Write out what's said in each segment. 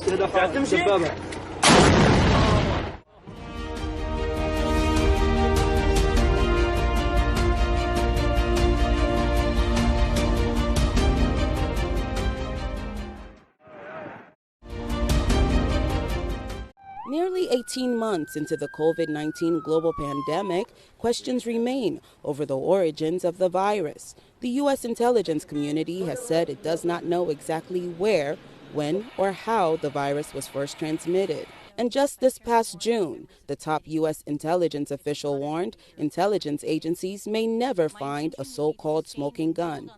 Nearly 18 months into the COVID-19 global pandemic, questions remain over the origins of the virus. The U.S. intelligence community has said it does not know exactly where, when, or how the virus was first transmitted. And just this past June, the top U.S. intelligence official warned intelligence agencies may never find a so-called smoking gun.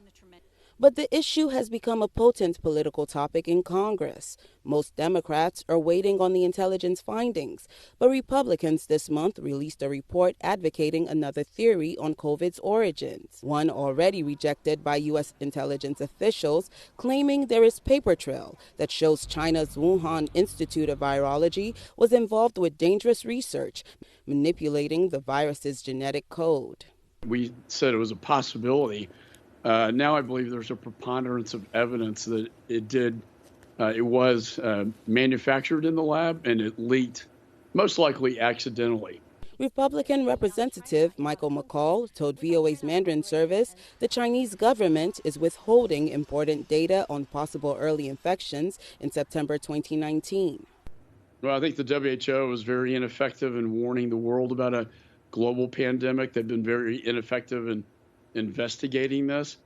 But the issue has become a potent political topic in Congress. Most Democrats are waiting on the intelligence findings, but Republicans this month released a report advocating another theory on COVID's origins, one already rejected by U.S. intelligence officials, claiming there is paper trail that shows China's Wuhan Institute of Virology was involved with dangerous research, manipulating the virus's genetic code. We said it was a possibility. Now I believe there's a preponderance of evidence that it was manufactured in the lab and it leaked, most likely accidentally. Republican Representative Michael McCall told VOA's Mandarin service the Chinese government is withholding important data on possible early infections in September 2019. Well, I think the WHO was very ineffective in warning the world about a global pandemic. They've been very ineffective in investigating this.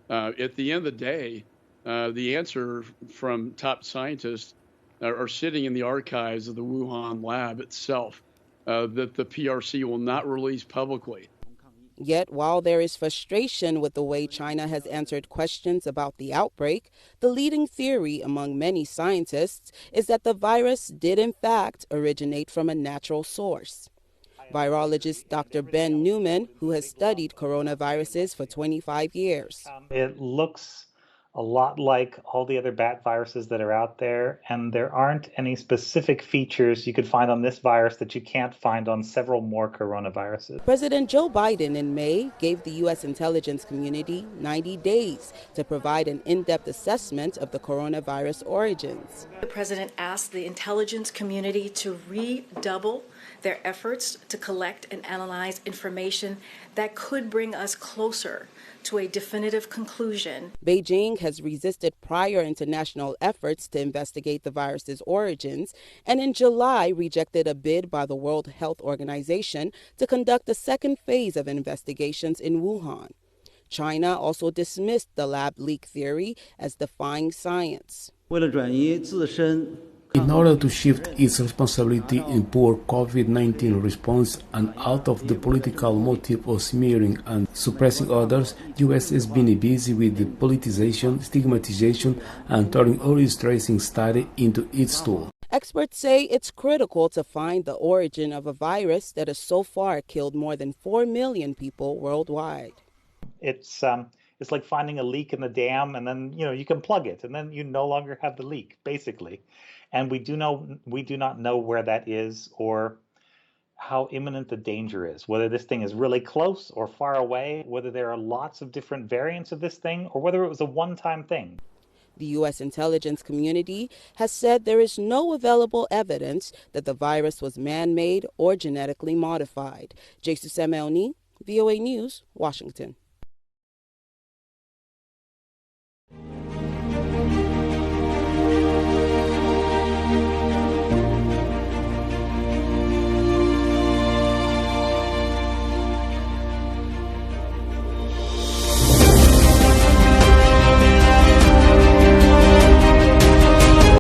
At the end of the day, the answer from top scientists are sitting in the archives of the Wuhan lab itself that the PRC will not release publicly. Yet, while there is frustration with the way China has answered questions about the outbreak, the leading theory among many scientists is that the virus did in fact originate from a natural source. Virologist Dr. Ben Newman, who has studied coronaviruses for 25 years. It looks a lot like all the other bat viruses that are out there, and there aren't any specific features you could find on this virus that you can't find on several more coronaviruses. President Joe Biden in May gave the U.S. intelligence community 90 days to provide an in-depth assessment of the coronavirus origins. The president asked the intelligence community to redouble their efforts to collect and analyze information that could bring us closer to a definitive conclusion. Beijing has resisted prior international efforts to investigate the virus's origins, and in July rejected a bid by the World Health Organization to conduct a second phase of investigations in Wuhan. China also dismissed the lab leak theory as defying science. In order to shift its responsibility in poor COVID-19 response and out of the political motive of smearing and suppressing others, U.S. has been busy with the politicization, stigmatization, and turning early tracing study into its tool. Experts say it's critical to find the origin of a virus that has so far killed more than 4 million people worldwide. It's like finding a leak in the dam, and then you can plug it, and then you no longer have the leak, basically. And we do not know where that is or how imminent the danger is, whether this thing is really close or far away, whether there are lots of different variants of this thing, or whether it was a one-time thing. The U.S. intelligence community has said there is no available evidence that the virus was man-made or genetically modified. Jesusemen, VOA News, Washington.